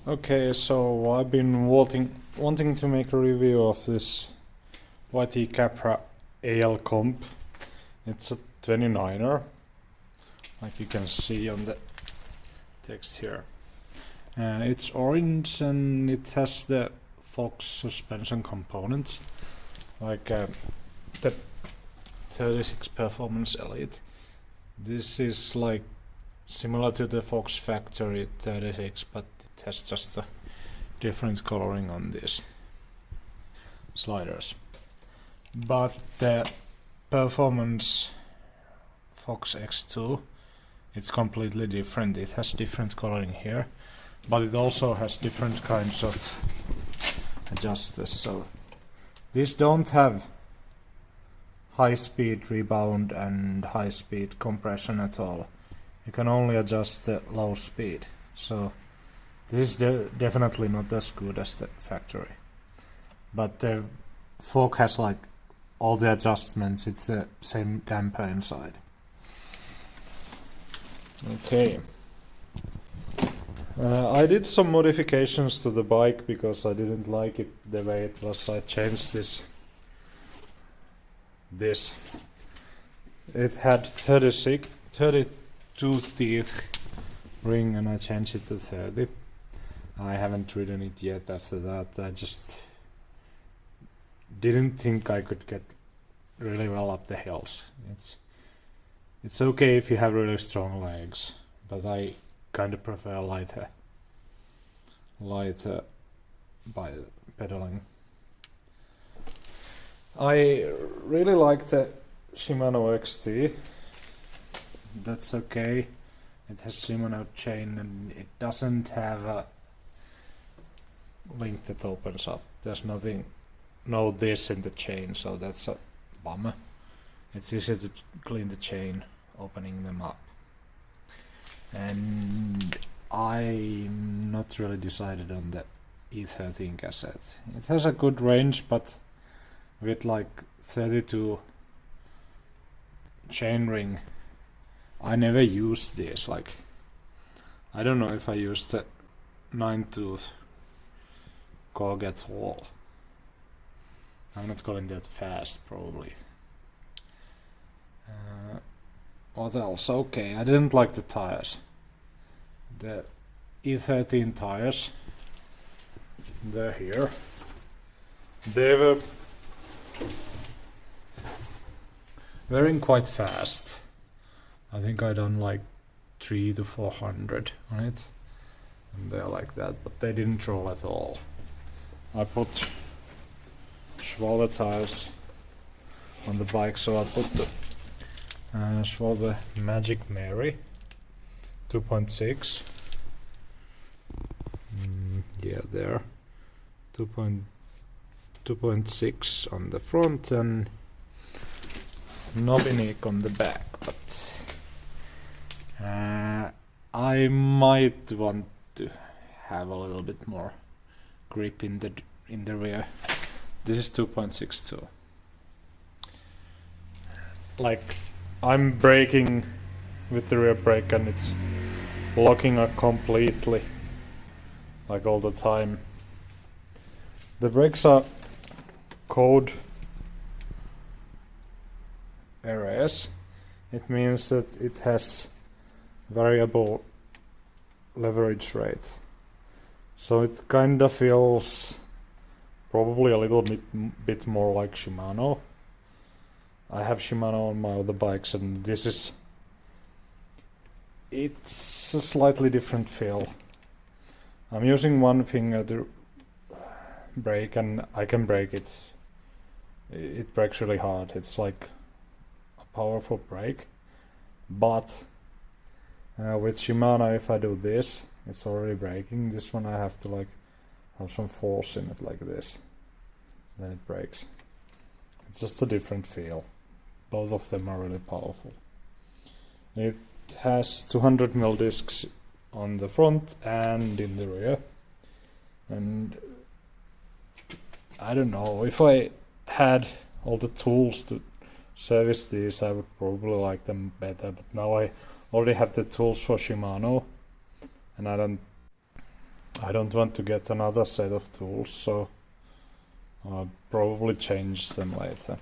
Okay, so I've been wanting to make a review of this YT Capra AL comp. It's a 29er, like you can see on the text here. It's orange and it has the Fox suspension components, like the 36 Performance Elite. This is like similar to the Fox Factory 36, but it has just a different coloring on these sliders. But the Performance Fox X2, it's completely different. It has different coloring here, but it also has different kinds of adjusters. So these don't have high-speed rebound and high-speed compression at all. You can only adjust the low speed. So this is definitely not as good as the factory. But the fork has like all the adjustments. It's the same damper inside. Okay. I did some modifications to the bike because I didn't like it the way it was. I changed this. It had 32 teeth ring and I changed it to 30. I haven't ridden it yet after that. I just didn't think I could get really well up the hills. It's okay if you have really strong legs, but I kind of prefer lighter by pedaling. I really like the Shimano XT. That's okay. It has Shimano chain and it doesn't have a link that opens up. There's no this in the chain, so that's a bummer. It's easy to clean the chain opening them up. And I'm not really decided on the E13 cassette. It has a good range, but with like 32 chainring, I never used this. Like, I don't know if I used the 9-tooth cog at all. I'm not going that fast, probably. What else? Okay, I didn't like the tires. The E13 tires, they're here. They were wearing quite fast. I think I done like 300 to 400 on it, and they're like that, but they didn't roll at all. I put Schwaller tires on the bike, so I put the Schwaller Magic Mary 2.6. Yeah, there. 2.6 on the front and Nobinik on the back, but I might want to have a little bit more grip in the rear. This is 2.62. Like, I'm braking with the rear brake and it's locking up completely, like all the time. The brakes are code RS. It means that it has variable leverage rate. So it kind of feels probably a little bit more like Shimano. I have Shimano on my other bikes and it's a slightly different feel. I'm using one finger to brake and I can brake it. It brakes really hard. It's like a powerful brake. But with Shimano, if I do this, it's already braking. This one I have to like have some force in it like this. Then it brakes. It's just a different feel. Both of them are really powerful. It has 200mm discs on the front and in the rear. And I don't know, if I had all the tools to service these, I would probably like them better. But now I already have the tools for Shimano and I don't I don't want to get another set of tools, so I'll probably change them later.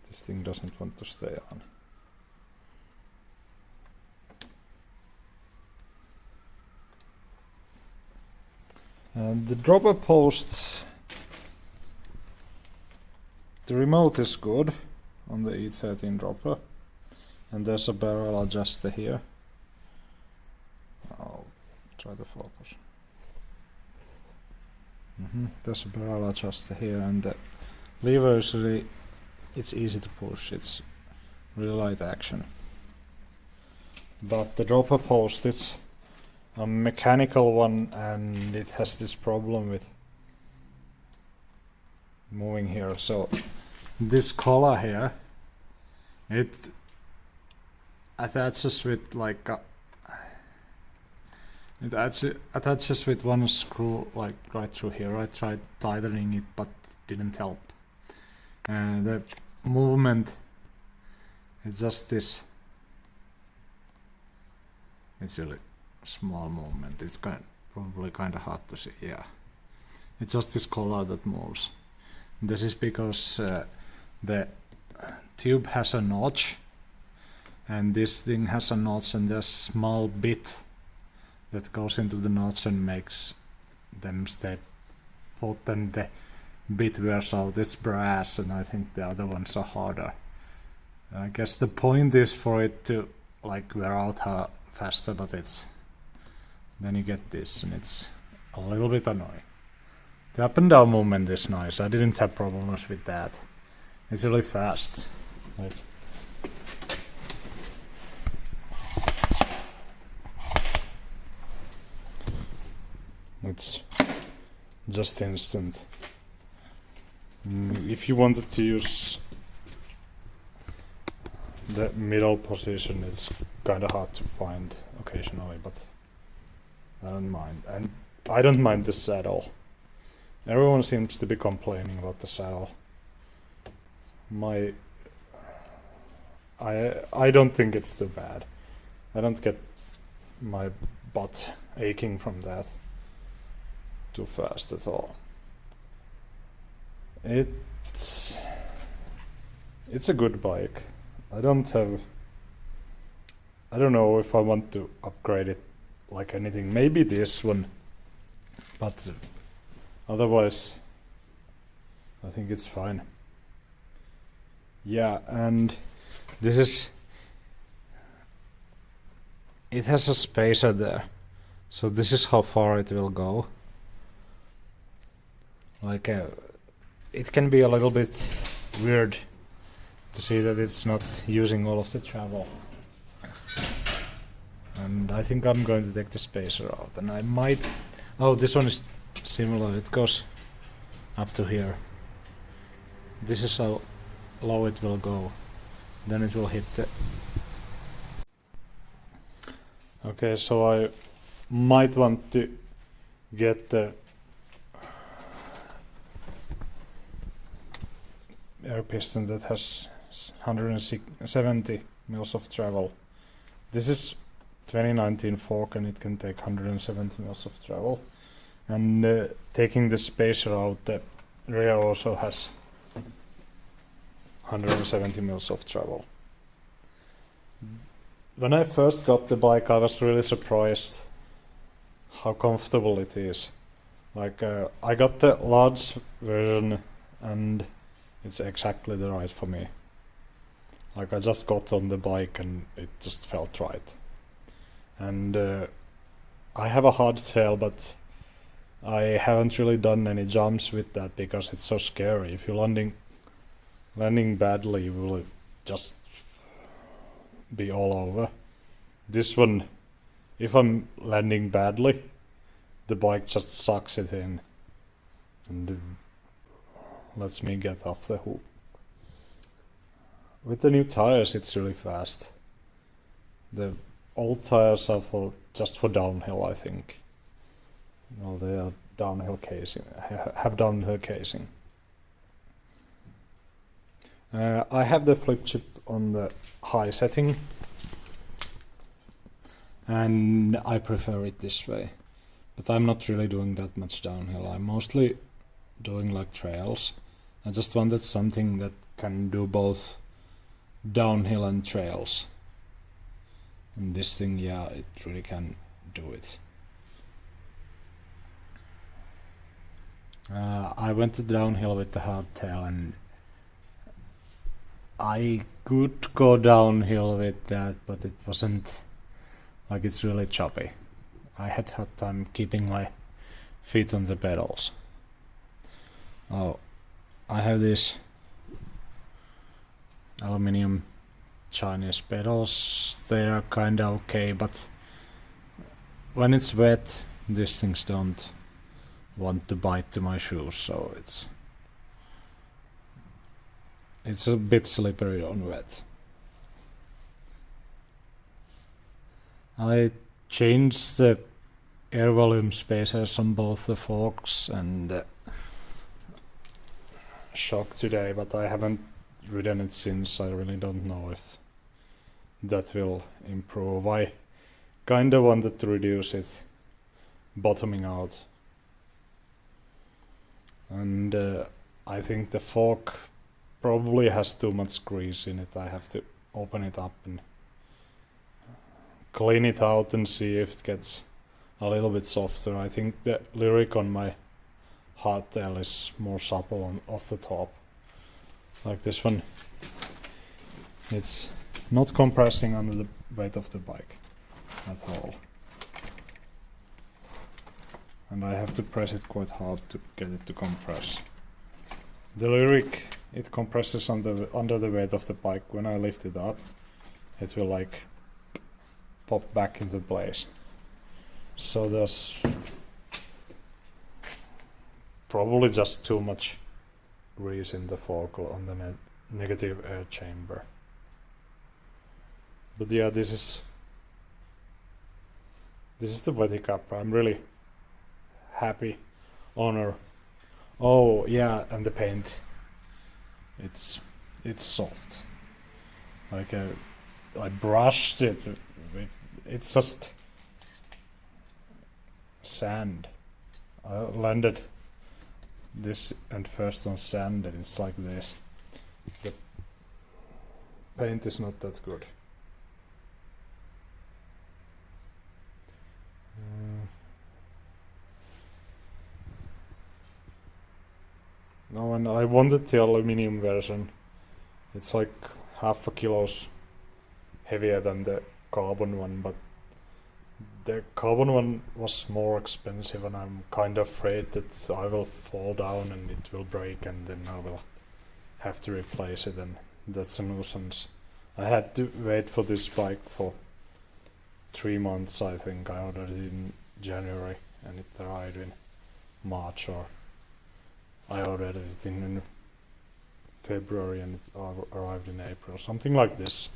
This thing doesn't want to stay on. And the dropper post, the remote is good on the E13 dropper, and there's a barrel adjuster here. I'll try to focus. There's a barrel adjuster here, and the lever is really, it's easy to push, it's really light action. But the dropper post, it's a mechanical one, and it has this problem with moving here. So this collar here, it attaches with like it attaches with one screw like right through here. I tried tightening it, but it didn't help. And the movement is just this. It's really small movement. It's probably kind of hard to see. Yeah, it's just this collar that moves. This is because the tube has a notch, and this thing has a notch, and there's a small bit that goes into the notch and makes them stay put, and the bit wears out. It's brass, and I think the other ones are harder. I guess the point is for it to like wear out faster, but it's then you get this, and it's a little bit annoying. The up and down movement is nice. I didn't have problems with that. It's really fast. Like, it's just instant. If you wanted to use the middle position, it's kind of hard to find occasionally, but I don't mind. And I don't mind the saddle. Everyone seems to be complaining about the saddle. I don't think it's too bad. I don't get my butt aching from that too fast at all. It's a good bike. I don't know if I want to upgrade it like anything. Maybe this one, but otherwise I think it's fine. Yeah, and it has a spacer there, so this is how far it will go. Like it can be a little bit weird to see that it's not using all of the travel. And I think I'm going to take the spacer out, and I might... Oh, this one is similar. It goes up to here. This is how low it will go. Then it will hit the... Okay, so I might want to get the air piston that has 170 mils of travel. This is 2019 fork, and it can take 170 mils of travel. And taking the spacer out, the rear also has 170 mils of travel. When I first got the bike, I was really surprised how comfortable it is. Like I got the large version, and it's exactly the right for me. Like I just got on the bike and it just felt right. And I have a hardtail, but I haven't really done any jumps with that because it's so scary. If you're landing badly, you will just be all over. This one, if I'm landing badly, the bike just sucks it in and lets me get off the hook. With the new tires, it's really fast. The old tires are just for downhill, I think. Well, they are downhill casing. Have downhill casing. I have the flip chip on the high setting, and I prefer it this way. But I'm not really doing that much downhill. I'm mostly doing like trails. I just wanted something that can do both downhill and trails. And this thing, yeah, it really can do it. I went downhill with the hardtail, and I could go downhill with that, but it wasn't like, it's really choppy. I had hard time keeping my feet on the pedals. Oh, I have these aluminium Chinese pedals. They are kinda okay, but when it's wet, these things don't want to bite to my shoes, so it's a bit slippery on wet. I changed the air volume spacers on both the forks and shock today, but I haven't ridden it since. I really don't know if that will improve. I kinda wanted to reduce it bottoming out, and I think the fork probably has too much grease in it. I have to open it up and clean it out and see if it gets a little bit softer. I think the lyric on my hardtail is more supple off the top. Like this one, it's not compressing under the weight of the bike at all. And I have to press it quite hard to get it to compress. The lyric, it compresses under the weight of the bike. When I lift it up, it will like pop back into place. So there's probably just too much grease in the fork on the negative air chamber. But yeah, this is the YT Capra. I'm really happy. Honor. Oh yeah, and the paint. It's soft. Like I brushed it. It's just sand. I landed this and first on sand, and it's like this. The paint is not that good. No, and I wanted the aluminium version. It's like half a kilo's heavier than the carbon one, but the carbon one was more expensive, and I'm kind of afraid that I will fall down and it will break, and then I will have to replace it, and that's a nuisance. I had to wait for this bike for 3 months, I think. I ordered it in January and it arrived in March, or I ordered it in February and it arrived in April, something like this.